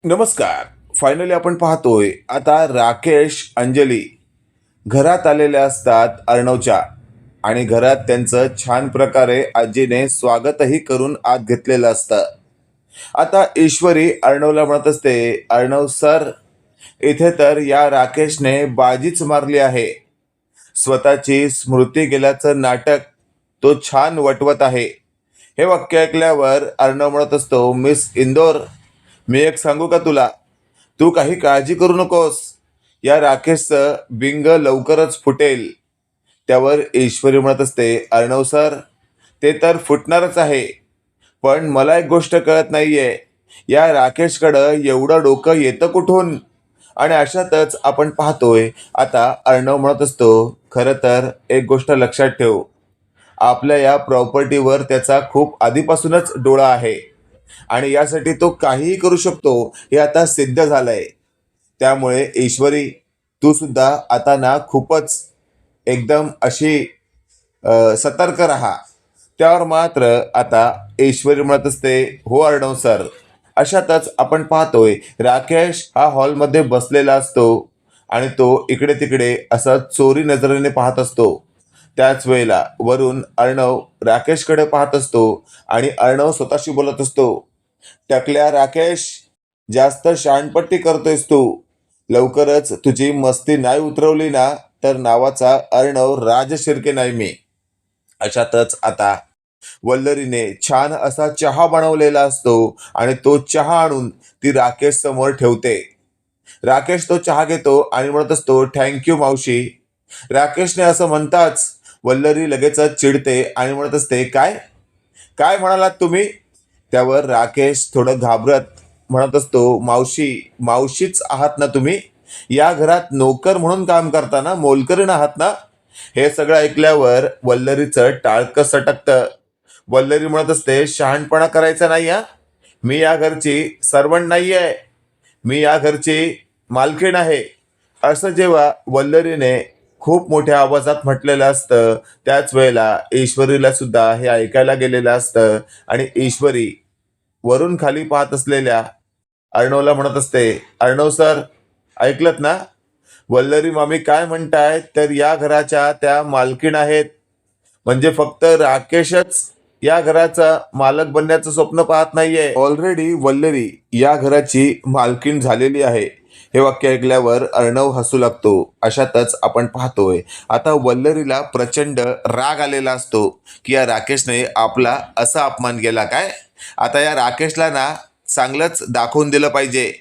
नमस्कार. फायनली आपण पाहतोय आता राकेश अंजली घरात आलेले असतात अर्णवच्या आणि घरात त्यांचं छान प्रकारे आजीने स्वागतही करून आत घेतलेलं असतं. आता ईश्वरी अर्णवला म्हणत असते, अर्णव सर, इथे तर या राकेशने बाजीच मारली आहे. स्वतःची स्मृती गेल्याचं नाटक तो छान वटवत आहे. हे वाक्य ऐकल्यावर अर्णव म्हणत असतो, मिस इंदोर, मी एक सांगू का तुला? तू काही काळजी करू नकोस. या राकेशचं बिंग लवकरच फुटेल. त्यावर ईश्वरी म्हणत असते, अर्णव सर, ते तर फुटणारच आहे. पण मला एक गोष्ट कळत नाहीये, या राकेशकडं एवढं डोकं येतं कुठून? आणि अशातच आपण पाहतोय आता अर्णव म्हणत असतो, खरं तर एक गोष्ट लक्षात ठेव, आपल्या या प्रॉपर्टीवर त्याचा खूप आधीपासूनच डोळा आहे आणि यासाठी तो काहीही करू शकतो हे आता सिद्ध झालंय. त्यामुळे ईश्वरी, तू सुद्धा आता ना खूपच एकदम अशी सतर्क राहा. त्यावर मात्र आता ईश्वरी म्हणत असते, हो अर्णव सर. अशातच आपण पाहतोय राकेश हा हॉलमध्ये बसलेला असतो आणि तो इकडे तिकडे असा चोरी नजरेने पाहत असतो. त्याच वेळेला वरून अर्णव राकेशकडे पाहत असतो आणि अर्णव स्वतःशी बोलत असतो, टकल्या राकेश, जास्त शानपट्टी करतोयस तू. लवकरच तुझी मस्ती नाही उतरवली ना तर नावाचा अर्णव राज शिर्के नाही मी. अशातच आता वल्लरीने छान असा चहा बनवलेला असतो आणि तो चहा आणून ती राकेश समोर ठेवते. राकेश तो चहा घेतो आणि म्हणत असतो, थँक्यू मावशी. राकेशने असं म्हणताच वल्लरी लगेचच चिडते आणि म्हणत असते, काय काय म्हणालात तुम्ही? त्यावर राकेश थोडं घाबरत म्हणत असतो, मावशी, मावशीच आहात ना तुम्ही? या घरात नोकर म्हणून काम करताना मोलकरीण आहात ना? हे सगळं ऐकल्यावर वल्लरीचं टाळकं सटकतं. वल्लरी म्हणत असते, शहाणपणा करायचा नाही हा. मी या घरची सर्वंट नाही आहे, मी या घरची मालकीण आहे. असं जेव्हा वल्लरीने खूप मोठ्या आवाजात म्हटलेलं असतं त्याच वेळेला ईश्वरीला सुद्धा हे ऐकायला गेलेलं असतं आणि ईश्वरी वरून खाली पाहत असलेल्या अर्णवला म्हणत असते, अर्णव सर, ऐकलत ना? वल्लरी मामी काय म्हणतायत तर या घराच्या त्या मालकीण आहेत. म्हणजे फक्त राकेशच या घराचा मालक बनण्याचं स्वप्न पाहत नाहीये, ऑलरेडी वल्लरी या घराची मालकीण झालेली आहे. हे वाक्य ऐकल्यावर अर्णव हसू लागतो. अशातच आपण पाहतोय आता वल्लरीला प्रचंड राग आलेला असतो की या राकेशने आपला असा अपमान केला काय. आता या राकेशला ना चांगलंच दाखवून दिलं पाहिजे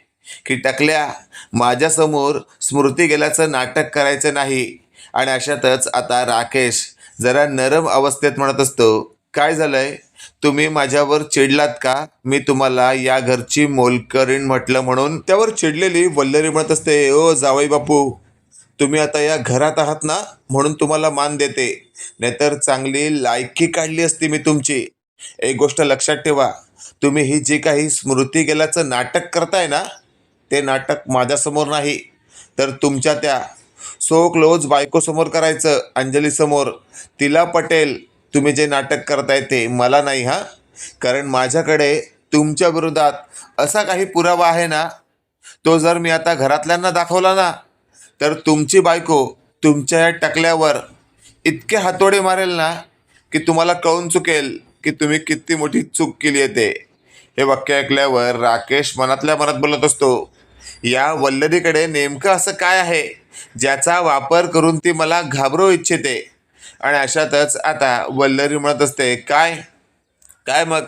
की टकल्या, माझ्यासमोर स्मृती गेल्याचं नाटक करायचं नाही. आणि अशातच आता राकेश जरा नरम अवस्थेत म्हणत असतो, काय झालंय? तुम्ही माझ्यावर चिडलात का? मी तुम्हाला या घरची मोलकरीण म्हटलं म्हणून? त्यावर चिडलेली वल्लरी म्हणत असते, ओ जावई बापू, तुम्ही आता या घरात आहात ना म्हणून तुम्हाला मान देते, नाहीतर चांगली लायकी काढली असती मी तुमची. एक गोष्ट लक्षात ठेवा, तुम्ही ही जी काही स्मृती गेल्याचं नाटक करताय ना, ते नाटक माझ्यासमोर नाही तर तुमच्या त्या सो क्लोज बायकोसमोर करायचं, अंजली समोर. तिला पटेल तुम्ही जे नाटक करताय ते, मला नाही हा. कारण माझ्याकडे तुमच्या विरोधात असा काही पुरावा आहे ना, तो जर मी आता घरातल्यांना दाखवला ना तर तुमची बायको तुमच्या या टकल्यावर इतके हातोडे मारेल ना की तुम्हाला कळून चुकेल की तुम्ही किती मोठी चूक केली आहे ते. हे वाक्य ऐकल्यावर राकेश मनातल्या मनात बोलत असतो, या वल्लरीकडे नेमकं असं काय आहे ज्याचा वापर करून ती मला घाबरवू इच्छिते. आणि अशातच आता वल्लरी म्हणत असते, काय काय मग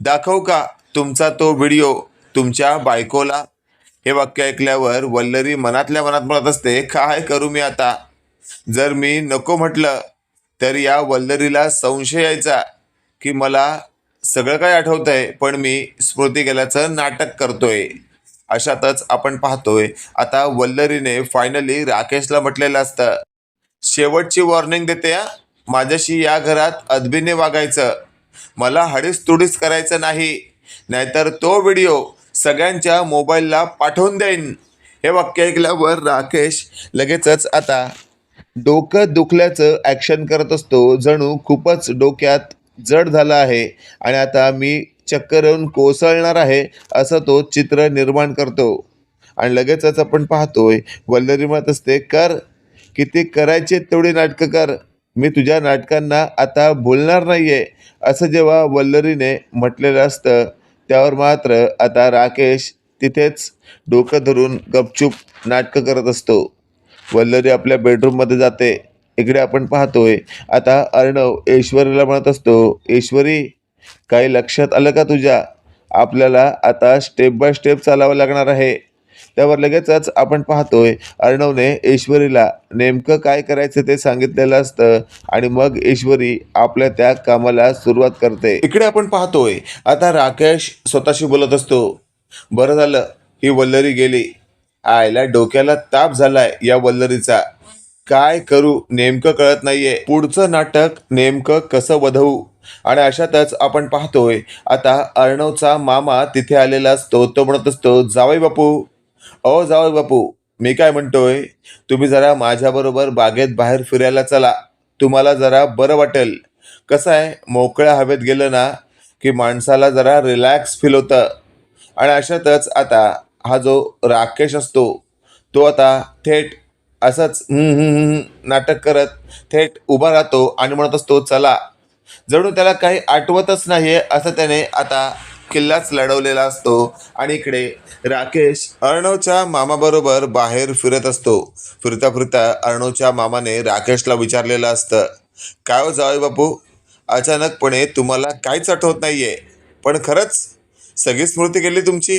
दाखवू का तुमचा तो व्हिडिओ तुमच्या बायकोला? हे वाक्य ऐकल्यावर वल्लरी मनातल्या मनात म्हणत असते, काय करू मी आता? जर मी नको म्हटलं तर या वल्लरीला संशय यायचा की मला सगळं काय आठवतंय पण मी स्मृती गेल्याचं नाटक करतोय. अशातच आपण पाहतोय आता वल्लरीने फायनली राकेशला म्हटलेलं असतं, शेवटची वॉर्निंग देते हा, माझ्याशी या घरात अदबीने वागायचं, मला हडीस तुडीस करायचं नाही, नाहीतर तो व्हिडिओ सगळ्यांच्या मोबाईलला पाठवून देईन. हे वाक्य ऐकल्यावर राकेश लगेचच आता डोकं दुखल्याचं ॲक्शन करत असतो, जणू खूपच डोक्यात जड झालं आहे आणि आता मी चक्कर येऊन कोसळणार आहे असं तो चित्र निर्माण करतो. आणि लगेचच आपण पाहतोय वल्लरी म्हणत असते, कर किती करायचे तेवढी नाटकं कर, मी तुझ्या नाटकांना आता बोलणार नाहीये. असं जेव्हा वल्लरीने म्हटलेलं असतं त्यावर मात्र आता राकेश तिथेच डोकं धरून गपचूप नाटकं करत असतो. वल्लरी आपल्या बेडरूममध्ये जाते. इकडे आपण पाहतोय आता अर्णव ऐश्वर्याला म्हणत असतो, ऐश्वरी काही लक्षात आलं का तुझ्या? आपल्याला आता स्टेप बाय स्टेप चालावं लागणार आहे. त्यावर लगेचच आपण पाहतोय अर्णवने ऐश्वरीला नेमकं काय करायचं ते सांगितलेलं असतं आणि मग ऐश्वरी आपल्या त्या कामाला सुरुवात करते. इकडे आपण पाहतोय आता राकेश स्वतःशी बोलत असतो, बरं झालं ही वल्लरी गेली, आयला डोक्याला ताप झालाय या वल्लरीचा, काय करू नेमकं कळत नाहीये, पुढचं नाटक नेमकं कसं वधवू. आणि अशातच आपण पाहतोय आता अर्णवचा मामा तिथे आलेला असतो. तो म्हणत असतो, जावई बापू, अहो जावई बापू, मी काय म्हणतोय, तुम्ही जरा माझ्याबरोबर बागेत बाहेर फिरायला चला, तुम्हाला जरा बरं वाटेल. कसं आहे, मोकळ्या हवेत गेलं ना की माणसाला जरा रिलॅक्स फील होतं. आणि अशातच आता हा जो राकेश असतो तो आता थेट असंच नाटक करत थेट उभा राहतो आणि म्हणत असतो, चला. जणू त्याला काही आठवतच नाहीये असं त्याने आता किल्लाच लढवलेला असतो. आणि इकडे राकेश अर्णवच्या मामाबरोबर बाहेर फिरत असतो. फिरता फिरता अर्णवच्या मामाने राकेशला विचारलेलं असतं, काय हो जावई बापू, अचानकपणे तुम्हाला काहीच आठवत नाहीये, पण खरंच सगळी स्मृती गेली तुमची?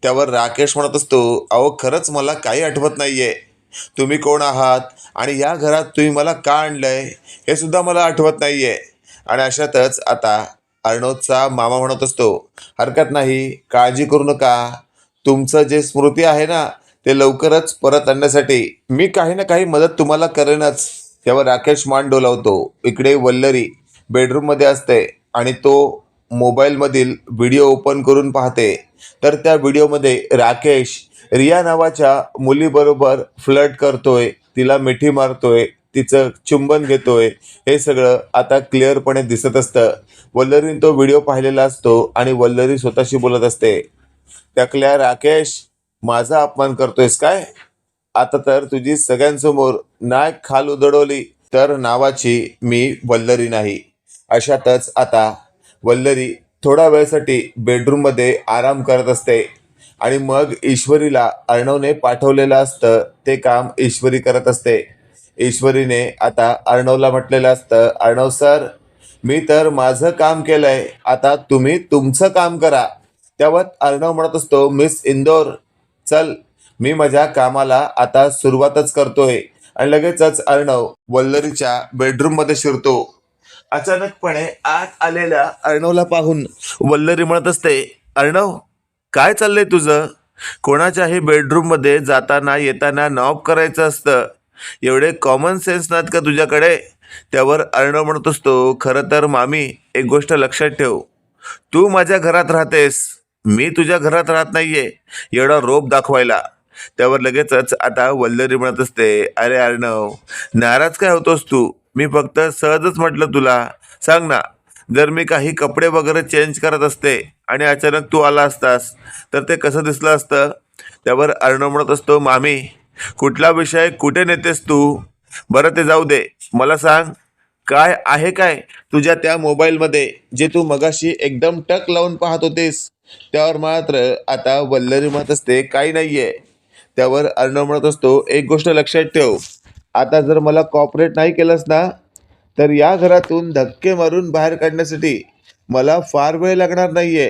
त्यावर राकेश म्हणत असतो, अहो खरंच मला काही आठवत नाहीये, तुम्ही कोण आहात आणि या घरात तुम्ही मला का आणलंय हे सुद्धा मला आठवत नाहीये. आणि अशातच आता अर्णवचा मामा म्हणत असतो, हरकत नाही, काळजी करू नका, तुमचं जे स्मृती आहे ना ते लवकरच परत आणण्यासाठी मी काही ना काही मदत तुम्हाला करेनच. तेव्हा राकेश मान डोलावतो. इकडे वल्लरी बेडरूममध्ये असते आणि तो मोबाईलमधील व्हिडिओ ओपन करून पाहते. तर त्या व्हिडिओमध्ये राकेश रिया नावाच्या मुलीबरोबर फ्लर्ट करतोय, तिला मिठी मारतोय, तिचं चुंबन घेतोय, हे सगळं आता क्लिअरपणे दिसत असतं. वल्लरीने तो व्हिडिओ पाहिलेला असतो आणि वल्लरी स्वतःशी बोलत असते, टकल्या राकेश, माझा अपमान करतोयस काय? आता तर तुझी सगळ्यांसमोर नाक खाल उधळवली तर नावाची मी वल्लरी नाही. अशातच आता वल्लरी थोडा वेळसाठी बेडरूममध्ये आराम करत असते आणि मग ईश्वरीला अर्णवने पाठवलेलं असतं ते काम ईश्वरी करत असते. ईश्वरीने आता अर्णवला म्हटलेलं असतं, अर्णव सर, मी तर माझं काम केलंय, आता तुम्ही तुमचं काम करा. त्यावर अर्णव म्हणत असतो, मिस इंदोर, चल, मी माझ्या कामाला आता सुरुवातच करतोय. आणि लगेचच अर्णव वल्लरीच्या बेडरूममध्ये शिरतो. अचानकपणे आत आलेल्या अर्णवला पाहून वल्लरी म्हणत असते, अर्णव, काय चाललंय तुझं? कोणाच्याही बेडरूममध्ये जाताना येताना नॉक करायचं असतं, एवढे कॉमन सेन्स नाहीत का तुझ्याकडे? त्यावर अर्णव म्हणत असतो, खरं तर मामी, एक गोष्ट लक्षात ठेव, तू माझ्या घरात राहतेस, मी तुझ्या घरात राहत नाहीये एवढा रोप दाखवायला. त्यावर लगेचच आता वल्लरी म्हणत असते, अरे अर्णव, नाराज काय होतोस तू? मी फक्त सहजच म्हटलं तुला, सांग ना, जर मी काही कपडे वगैरे चेंज करत असते आणि अचानक तू आला असतास तर ते कसं दिसलं असतं? त्यावर अर्णव म्हणत असतो, मामी, कुठला विषय कुठे नेतेस तू? बरं ते जाऊ दे, मला सांग, काय आहे काय तुझ्या त्या मोबाईलमध्ये जे तू मगाशी एकदम टक लावून पाहत होतेस? त्यावर मात्र आता वल्लरी म्हणत असते, काही नाहीये. त्यावर अर्णव म्हणत असतो, एक गोष्ट लक्षात ठेव, आता जर मला कॉपरेट नाही केलंस ना तर या घरातून धक्के मारून बाहेर काढण्यासाठी मला फार वेळ लागणार नाहीये.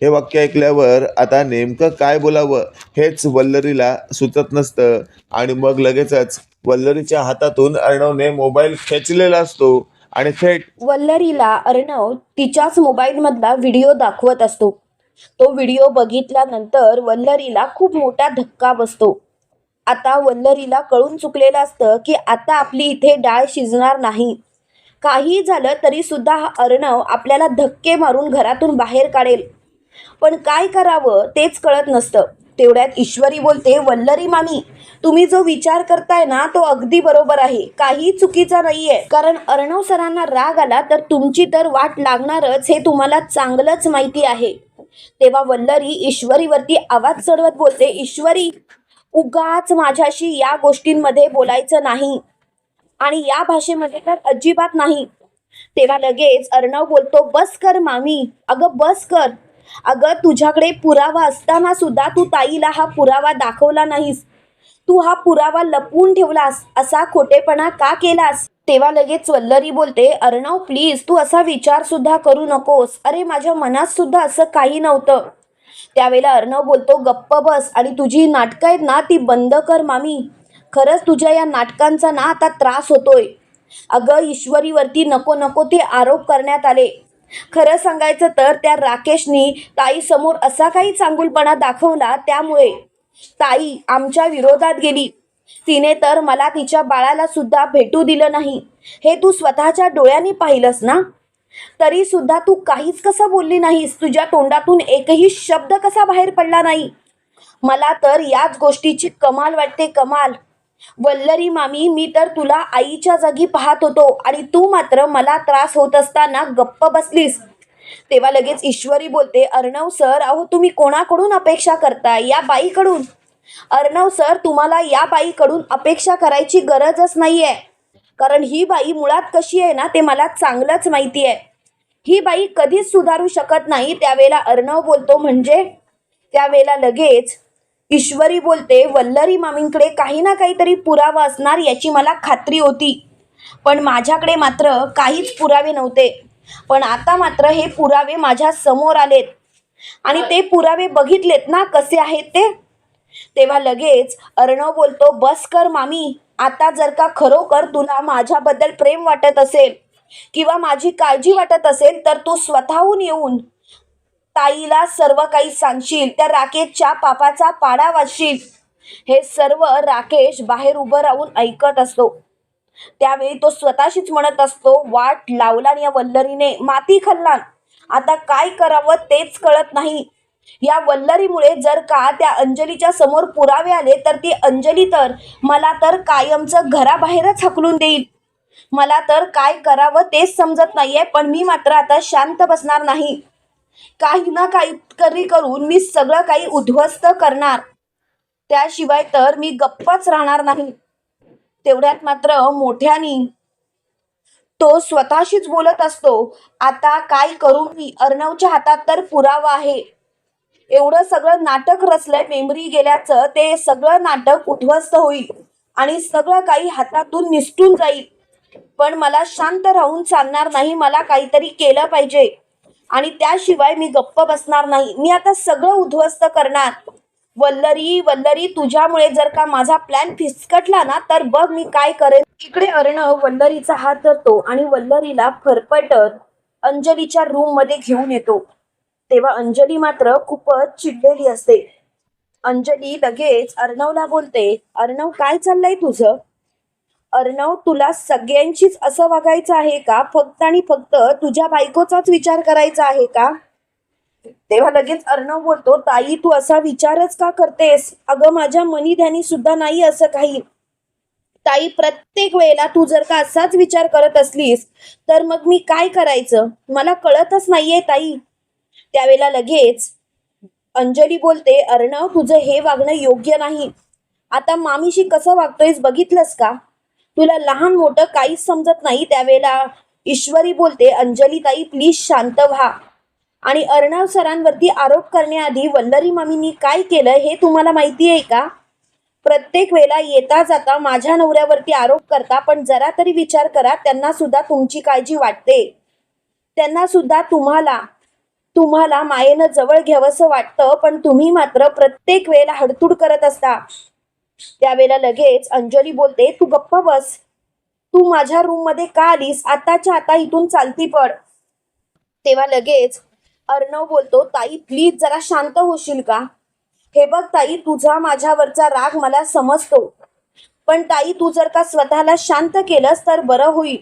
हे वाक्य ऐकल्यावर आता नेमकं काय बोलावं हेच वल्लरीला सुचत नसतं. आणि मग लगेचच वल्लरीच्या हातातून अर्णवने मोबाईल खेचलेला असतो आणि थेट वल्लरीला अर्णव तिच्याच मोबाईलमधला व्हिडिओ दाखवत असतो. तो व्हिडिओ बघितल्यानंतर वल्लरीला खूप मोठा धक्का बसतो. आता वल्लरीला कळून चुकलेलं असतं की आता आपली इथे डाळ शिजणार नाही. काही झालं तरी सुद्धा हा अर्णव आपल्याला धक्के मारून घरातून बाहेर काढेल, पण काय करावं तेच कळत नसतं. तेवढ्यात ईश्वरी बोलते, वल्लरी मामी, तुम्ही जो विचार करताय ना तो अगदी बरोबर आहे, काही चुकीचा नाहीये. कारण अर्णव सरांना राग आला तर तुमची तर वाट लागणारच हे तुम्हाला चांगलंच माहिती आहे. तेव्हा वल्लरी ईश्वरीवरती आवाज चढवत बोलते, ईश्वरी, उगाच माझ्याशी या गोष्टींमध्ये बोलायचं नाही आणि या भाषेमध्ये तर अजिबात नाही. तेव्हा लगेच अर्णव बोलतो, बस कर मामी, अगं बस कर. अगं तुझ्याकडे पुरावा असताना सुद्धा तू ताईला हा पुरावा दाखवला नाहीस. तू हा पुरावा लपवून ठेवलास, असा खोटेपणा का केलास? तेव्हा लगेच वल्लरी बोलते, अर्णव प्लीज तू असा विचार सुद्धा करू नकोस. अरे माझ्या मनात सुद्धा असं काही नव्हतं. त्यावेळेला अर्णव बोलतो, गप्प बस आणि तुझी नाटकं आहेत ना ती बंद कर मामी. खरंच तुझ्या या नाटकांचा ना आता त्रास होतोय. अगं ईश्वरीवरती नको नको ते आरोप करण्यात आले. खरं सांगायचं तर त्या राकेशनी ताईसमोर असा काही चांगुलपणा दाखवला त्यामुळे ताई आमच्या विरोधात गेली. तिने तर मला तिच्या बाळाला सुद्धा भेटू दिलं नाही. हे तू स्वतःच्या डोळ्यांनी पाहिलंस ना. तरी सुद्धा तू काहीच कसं बोलली नाहीस. तुझ्या तोंडातून एकही शब्द कसा बाहेर पडला नाही. मला तर याच गोष्टीची कमाल वाटते, कमाल. वल्लरी मामी, मी तर तुला आईच्या जागी पाहत होतो आणि तू मात्र मला त्रास होत असताना गप्प बसलीस. तेव्हा लगेच ईश्वरी बोलते, अर्णव सर, अहो तुम्ही कोणाकडून अपेक्षा करताय? या बाईकडून. अर्णव सर, तुम्हाला या बाईकडून अपेक्षा करायची गरजच नाहीये. कारण ही बाई मुळात कशी आहे ना ते मला चांगलंच माहिती आहे. ही बाई कधीच सुधारू शकत नाही. त्यावेळेला अर्णव बोलतो, म्हणजे? त्यावेळेला लगेच ईश्वरी बोलते, वल्लरी मामींकडे काही ना काहीतरी पुरावा असणार याची मला खात्री होती. पण माझ्याकडे मात्र काहीच पुरावे नव्हते. पण आता मात्र हे पुरावे माझ्या समोर आलेत आणि ते पुरावे बघितलेत ना कसे आहेत ते. तेव्हा लगेच अर्णव बोलतो, बस कर मामी. आता जर का खरोखर तुला माझ्याबद्दल प्रेम वाटत असेल किंवा माझी काळजी वाटत असेल तर तू स्वतःहून येऊन ताईला सर्व काही सांगशील. त्या राकेशच्या पापाचा पाडा वाचशील. हे सर्व राकेश बाहेर उभं राहून ऐकत असतो. त्यावेळी तो स्वतःशीच म्हणत असतो, वाट लावला या वल्लरीने, माती खाल्ला. आता काय करावं तेच कळत नाही. या वल्लरीमुळे जर का त्या अंजलीच्या समोर पुरावे आले तर ती अंजली तर मला तर कायमचं घराबाहेरच हकलून देईल. मला तर काय करावं तेच समजत नाहीये. पण मी मात्र आता शांत बसणार नाही. काही ना काहीतरी करून मी सगळं काही उद्ध्वस्त करणार. त्याशिवाय तर मी गप्पच राहणार नाही. तेवढ्यात मात्र मोठ्यानी तो स्वतःशीच बोलत असतो, आता काय करू मी? अर्णवच्या हातात तर पुरावा आहे. एवढं सगळं नाटक रचलंय मेमरी गेल्याचं, ते सगळं नाटक उद्ध्वस्त होईल आणि सगळं काही हातातून निसटून जाईल. पण मला शांत राहून चालणार नाही. मला काहीतरी केलं पाहिजे आणि त्याशिवाय मी गप्प बसणार नाही. मी आता सगळं उद्ध्वस्त करणार. वल्लरी, वल्लरी, तुझ्यामुळे जर का माझा प्लॅन फिसकटला ना तर बघ मी काय करेन. इकडे अर्णव वल्लरीचा हात धरतो आणि वल्लरीला फरफटत अंजलीच्या रूम मध्ये घेऊन येतो. तेव्हा अंजली मात्र खूपच चिडलेली असते. अंजली लगेच अर्णवला बोलते, अर्णव काय चाललंय तुझं? अर्णव, तुला सगळ्यांशीच असं वागायचं आहे का? फक्त आणि फक्त तुझ्या बायकोचाच विचार करायचा आहे का? तेव्हा लगेच अर्णव बोलतो, ताई तू असा विचारच का करतेस? अगं माझ्या मनी ध्यानी सुद्धा नाही असं काही. ताई, प्रत्येक वेळेला तू जर का असाच विचार करत असलीस तर मग मी काय करायचं मला कळतच नाहीये ताई. त्यावेळेला लगेच अंजली बोलते, अर्णव तुझं हे वागणं योग्य नाही. आता मामीशी कसं वागतोयस बघितलंस का? तुला लहान मोठं काहीच समजत नाही. त्यावेळेला ईश्वरी बोलते, अंजली ताई प्लीज शांत व्हा. आणि अर्णव सरांवरती आरोप करण्याआधी वल्लरी मामींनी काय केलं हे तुम्हाला माहिती आहे का? प्रत्येक वेळेला येता जाता माझ्या नवऱ्यावरती आरोप करता, पण जरा तरी विचार करा, त्यांना सुद्धा तुमची काळजी वाटते. त्यांना सुद्धा तुम्हाला मायेनं जवळ घ्यावंसं वाटतं, पण तुम्ही मात्र प्रत्येक वेळेला हडतूड करत असता. त्यावेळेला लगेच अंजली बोलते, तू गप्प बस. तू माझ्या रूम मध्ये का आलीस? आताच्या आता इथून चालती पड. तेव्हा लगेच अर्णव बोलतो, ताई प्लीज जरा शांत होशील का? हे बघ ताई, तुझा माझ्यावरचा राग मला समजतो, पण ताई तू जर का स्वतःला शांत केलंस तर बरं होईल.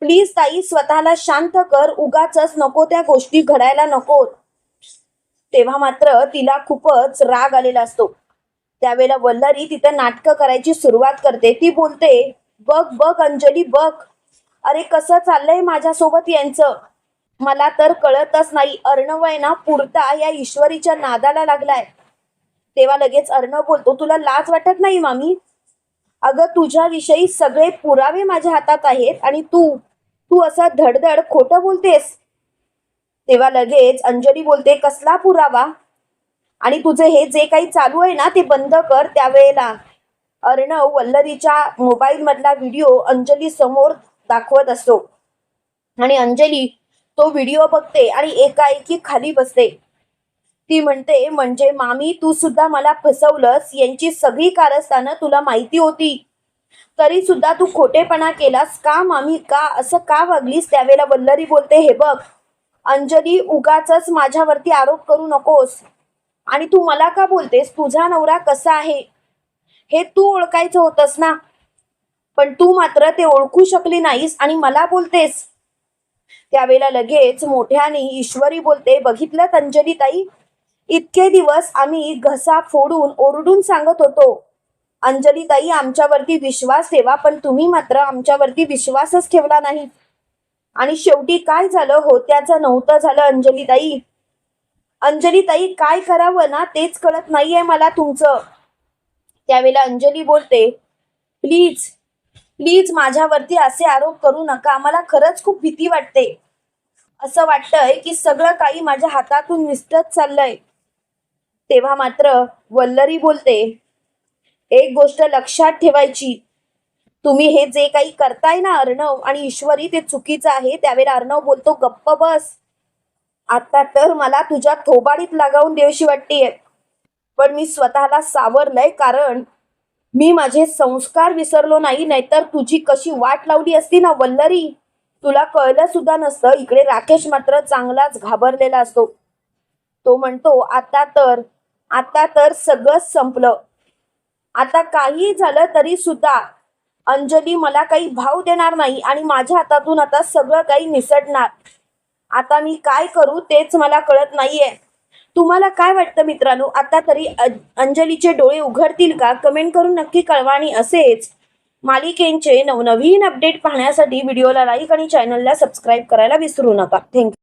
प्लीज ताई स्वतःला शांत कर. उगाचच नको त्या गोष्टी घडायला नको. तेव्हा मात्र तिला खूपच राग आलेला असतो. त्यावेळेला वल्लरी तिथं नाटकं करायची सुरुवात करते. ती बोलते, बघ बघ अंजली बघ, अरे कसं चाललंय माझ्यासोबत यांचं, मला तर कळतच नाही. अर्णव आहे ना पुरता या ईश्वरीच्या नादाला लागलाय. तेव्हा लगेच अर्णव बोलतो, तुला लाज वाटत नाही मामी? अगं तुझ्याविषयी सगळे पुरावे माझ्या हातात आहेत आणि तू तू असं धडधड खोटं बोलतेस. तेव्हा लगेच अंजली बोलते, कसला पुरावा? आणि तुझे हे जे काही चालू आहे ना ते बंद कर. त्यावेळेला अर्णव वल्लरीच्या मोबाईल मधला व्हिडिओ अंजली समोर दाखवत असतो आणि अंजली तो व्हिडिओ बघते आणि एकाएकी खाली बसते. ती म्हणते, म्हणजे मामी तू सुद्धा मला फसवलंस, यांची सगळी कारस्थानं तुला माहिती होती, तरी सुद्धा तू खोटेपणा केलास का मामी? का असं का वागलीस? त्यावेळेला वल्लरी बोलते, हे बघ अंजली, उगाचच माझ्यावरती आरोप करू नकोस. आणि तू मला का बोलतेस? तुझा नवरा कसा आहे हे तू ओळखायचं होतंस ना, पण तू मात्र ते ओळखू शकली नाहीस आणि मला बोलतेस. त्यावेळेला लगेच मोठ्याने ईश्वरी बोलते, बघितलं अंजली ताई, इतके दिवस आम्ही घसा फोडून ओरडून सांगत होतो, अंजली ताई आमच्यावरती विश्वास ठेवा, पण तुम्ही मात्र आमच्यावरती विश्वासच ठेवला नाही. आणि शेवटी काय झालं? होत्याचं नव्हतं झालं अंजली ताई. अंजली ताई काय करावं ना तेच कळत नाहीये मला तुमचं. त्यावेळेला अंजली बोलते, प्लीज प्लीज माझ्यावरती असे आरोप करू नका, मला खरंच खूप भीती वाटते. असं वाटतंय की सगळं काही माझ्या हातातून निसटत चाललंय. तेव्हा मात्र वल्लरी बोलते, एक गोष्ट लक्षात ठेवायची, तुम्ही हे जे काही करताय ना अर्णव आणि ईश्वरी ते चुकीचं आहे. त्यावेळेला अर्णव बोलतो, गप्प बस, आता तर मला तुझ्या थोबाडीत लागावून देवशी वाटतेय, पण मी स्वतःला सावरलंय, कारण मी माझे संस्कार विसरलो नाही, नाहीतर तुझी कशी वाट लावली असती ना वल्लरी, तुला कळलं सुद्धा नसतं. इकडे राकेश मात्र चांगलाच घाबरलेला असतो. तो म्हणतो, आता तर सगळंच संपलं. आता काही झालं तरी सुद्धा अंजली मला काही भाव देणार नाही आणि माझ्या हातातून आता सगळं काही निसटणार. आता मी काय करू तेच मला कळत नाहीये. तुम्हाला काय वाटतं मित्रांनो? आता तरी अंजलीचे डोळे उघडतील का? कमेंट करून नक्की कळवा. आणि असेच मालिकेंचे नवनवीन अपडेट पाहण्यासाठी व्हिडिओला लाईक आणि चॅनलला सबस्क्राईब करायला विसरू नका. थँक्यू.